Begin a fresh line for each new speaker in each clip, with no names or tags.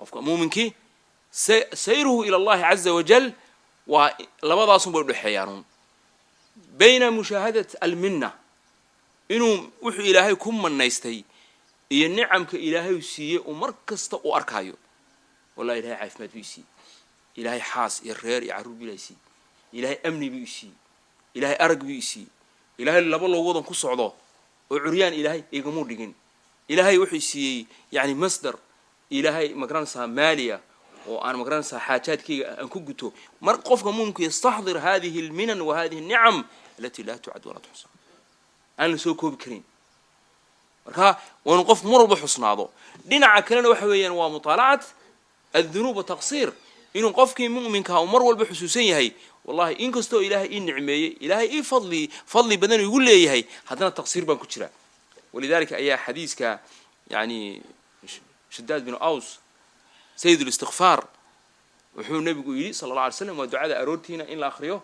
qofka muuminkii sayruhu ila allahi caza wajal waa labadaasun bay udhexeeyaan bayna mushaahadat alminna inuu wuxuu ilaahay ku manaystay iyo nicamka ilaahay siiyey oo mar kasta uu arkayo wallahi ilaahay caafimaad buu siiyey ilaahay xaas iyo reer iyo caruur buu siiyey ilaahay amni buu siiyey ilaahay arag buu siiyey ilaahay laba loowadan ku socdo oo curyaan ilaahay igama dhigin ilaahay wuxuu siiyey yani masdar ilaahay magransa maaliya oo aan magransa xaajaadkayga aan ku guto mar qofka muumku yastahdir hadhihi alminan wa hadhihi alni'am التي لا تعد ولا تحصى أنا سو كوب كريم marka waan qof marba xusnaado dhinaca kalena waxa weeyaan waa mutaalacad الذنوب والتقصير inuu qofkii muuminka uu mar walba xusuusan yahay wallahi in kasto ilaahay in nicmeeyay ilaahay ii fadli badan igu leeyahay hadana taqsiir baan ku jira ولذلك ayaa xadiiska yani شداد بن أوس سيد الاستغفار wuxuu nabigu yiri sallallahu alayhi wasallam waa ducada aroortiina in la akhriyo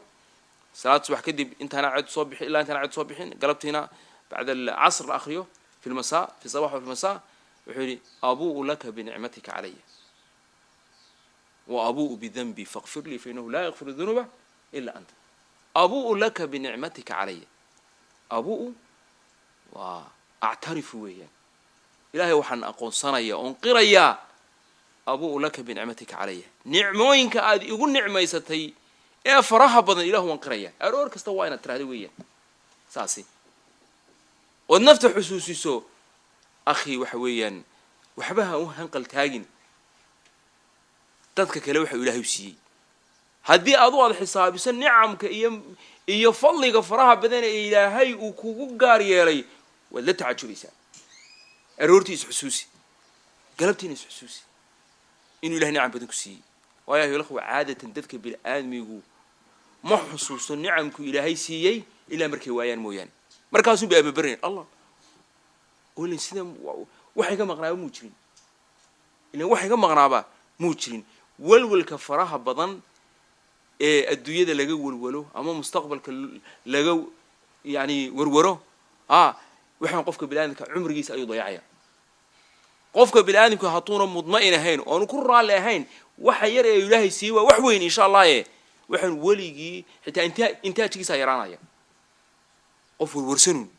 صلاة صباح كدب أنت أنا عد صبح إلا أنت أنا عد صبحين قلبت هنا بعد العصر الأخير في المساء في الصباح وفي المساء وحولي أبوء لك بنعمتك علي وأبوء بذنبي فاغفر لي فإنه لا يغفر الذنوب إلا أنت أبوء لك بنعمتك علي أبوء وأعترف ويا إلهي وحن أقول صنيا أنقريا أبوء لك بنعمتك علي نعموينك آدي يقول نعمة ستي ee faraha badan ilaahu waan qiraya aroor kasta waa inaad tiraahdo weeyaan saasi oo nafta xusuusiso akhi waxa weeyaan waxbaha uu hanqal taagin dadka kale waxa ilaahay siiyay hadii aad u xisaabisan nicamka iyo fadliga faraha badan ee ilaahay uu kugu gaar yeelay wala taajurisa aroortiis xusuusi galabtiis xusuusi inuu ilaahay nicam badan ku siiyay waayo ilaahu caadatan dadka bil aadmigu ما حصوص النعم كإلهي سيء إلا مركي ويان مويان مركزون بأببرين الله قولي سيدنا وحي كما غنابا موجرين إلا وحي كما غنابا موجرين والول كفراها بضن الدوية دا لقو والولو أما مستقبل لقو يعني ورورو وحي قفك بالآن عمر جيس أي ضياعية قفك بالآن كهطونا مضمئنة هين ونكر على هين وحي يرى إلهي سيوا وحوين إن شاء الله waxaan waligii xitaa intaajkiisa yaraanaya qof warwarsanun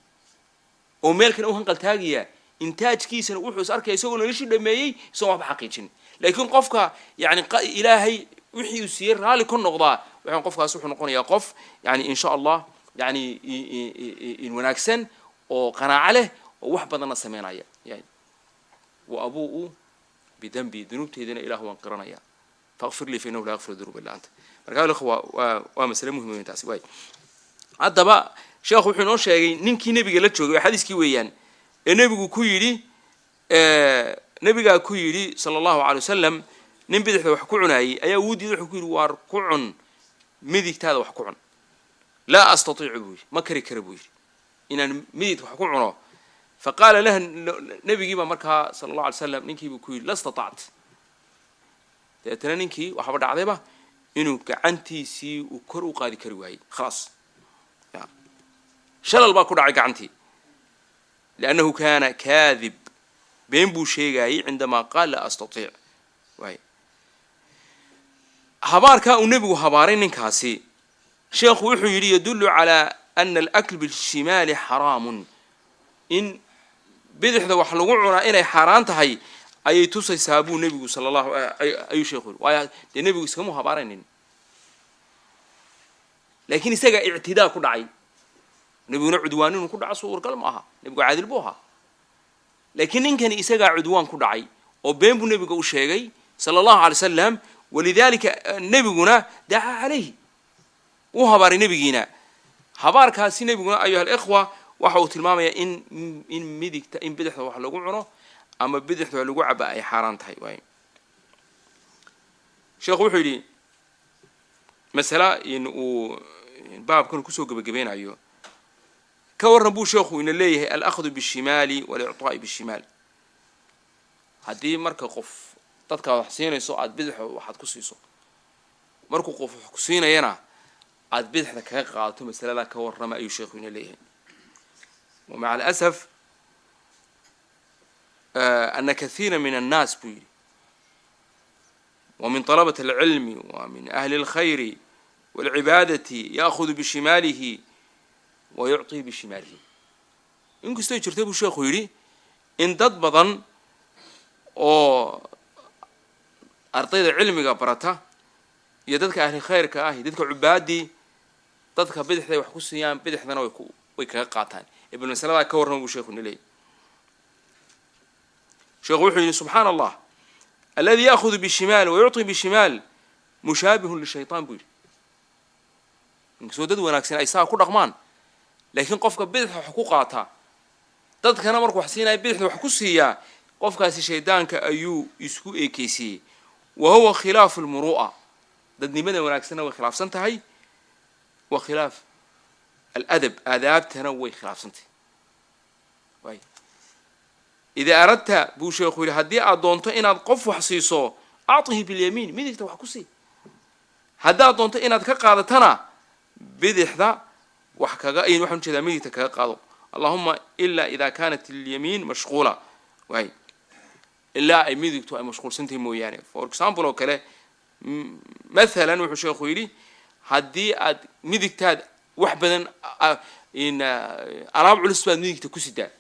oo meel kale uu hanqal taagiya intaajkiisana wuxuu arkay isagoo noloshii dhameeyay soo waxba xaqiijin laakiin qofka yani ilaahay wixii uu siiyay raali ku noqdaa waxaan qofkaas wuxuu noqonayaa qof yani insha Allah yani in wanaagsan oo qanaaco leh oo wax badan sameeynaya yani wa abuu bidambi dunubteedina ilaahu waan qiranaya faghfir li fa innahu la yaghfiru dhunuba illa anta markaa ikhwa waa mas'ala muhiim ah taasi way hadaba sheekhu wuxuu noo sheegay ninkii nabiga la joogay xadiiskii weeyaan ee nabigu ku yiri nabiga ku yiri sallallahu alayhi wasallam nin bidixda wax ku cunay ayaa wudiid wuxuu ku yiri waar ku cun midigtaada wax ku cun la astatiicu ma kari karabu yiri inaan midig wax ku cuno faqala lahu nabigi ba markaa sallallahu alayhi wasallam ninkii buu ku yiri la istataat deetana ninkii waxba dhacdayba inuu gacantiisii uu kor u qaadi kari waayay خلاص shalal baa ku dhacay gacantii لأنه كان كاذب بين بو شيغاي عندما قال لا أستطيع واي habaarka uu nabigu habaaray ninkaasi sheekhu wuxuu yiri yadullu ala anna al-akl bil-shimal haram in bidixda wax lagu cunaa inay xaraan tahay ayay tusaysaa buu nabigu sallallahu ayu sheekhu waa nabigu iskama habaaraynin laakiin isaga i'tidaa ku dhacay nabiguna cudwaanin ku dhaca suur gal maaha nabigu caadil buu ahaa laakiin ninkan isaga cudwaan ku dhacay oo been buu nabigu u sheegay sallallahu alayhi wasallam ولذلك نبينا دعا عليه وهبار نبينا هبار كاسي نبينا أيها الإخوة وحاو تلمامي إن مدك إن بدح وح لقو عنه أما بدح لقو عبا أي حاران تهي وين شيخ وحيلي مسألة إن باب كانوا كسوق بجبين أيوه كور نبو شيخ إن الليه الأخذ بالشمال والإعطاء بالشمال هذه مركز قف dadka wax siinayso aad bidix waxaad ku siiso markuu qof wax ku siinayna aad bidixda kaga qaadato masalada ka warrama ayuu sheekhu inoo leeyahay ومع الأسف أن كثيرا من الناس بيري ومن طلبة العلم ومن أهل الخير والعبادة يأخذ بشماله ويعطي بشماله. إن كستو جرتي بو شيخو يري إن دad badan oo ardayda cilmiga barata iyo dadka ahli khayrka ah dadka cibaadi dadka bidixday wax ku siiyaan bidixdana way kaga qaataan ibn masalada ka warran buu sheekhu nilay sheekhu wuxuu yiri subhanallah alladhi ya'khudhu bishimal wa yu'ti bishimal mushabihun lishaytan buu inkastoo dad wanaagsan ay saa ku dhaqmaan laakiin qofka bidix wax ku qaata dadkana markuu wax siinay bidixda wax ku siiya qofkaasi shaydaanka ayuu isku eekeysiyay wa huwa khilaaf almuru'a dadnimada wanaagsanna way khilaafsan tahay wa khilaaf aladab aadaabtana way khilaafsantahay way إذا أردت بو شيخ يقول هدي أدونت إن أقف وحصيصه أعطيه باليمين مين يكتب وحكسي هدا أدونت إن أتكقى تنا بدح ذا وحكا إن وحن كذا مين يتكقى اللهم إلا إذا كانت اليمين مشغولة وهي إلا أي مين يكتب مشغول سنتي مو يعني for example وكله مثلا وحش شيخ يقولي هدي مين يكتب وحبنا إن أربع الأسبوع مين يكتب كسيدا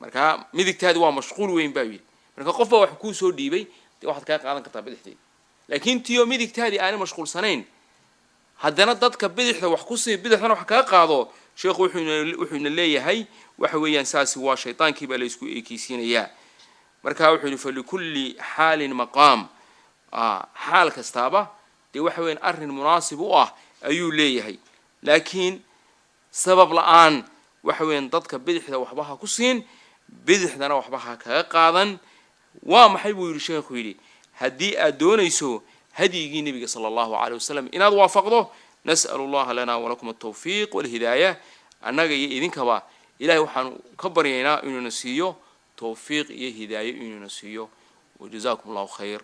marka midigtaadu waa mashquul weyn baa yiri marka qofba wax ku soo dhiibay waxaad ka qaadan kartaa bidixdii laakiin tiyo midigtaadi aan mashquulsanayn haddana dadka bidixda wax ku sii bidixdana wax ka qaado sheekhu wuxuu leeyahay waxa weeyaan saasi waa shaytaankii baa la isku eekaysiinaya marka wuxuu yiri fali kulli halin maqam xaal kastaaba waxa weeyaan arrin munaasib u ah ayuu leeyahay laakiin sabab la'aan waxa weeyaan dadka bidixda waxba ku siin bidixdana waxba kaga qaadan waa maxay buu yiri sheekhu yiri hadii aad doonayso hadiyigi nabiga sallallahu alayhi wasallam inaad waafaqdo nas'alullaha lana wa lakum at-tawfiq wal hidayah annaga iyo idinkaba ilaahay waxaan ka baryaynaa inuu nasiiyo tawfiiq iyo hidayah inuu nasiiyo wa jazaakumullahu khayr.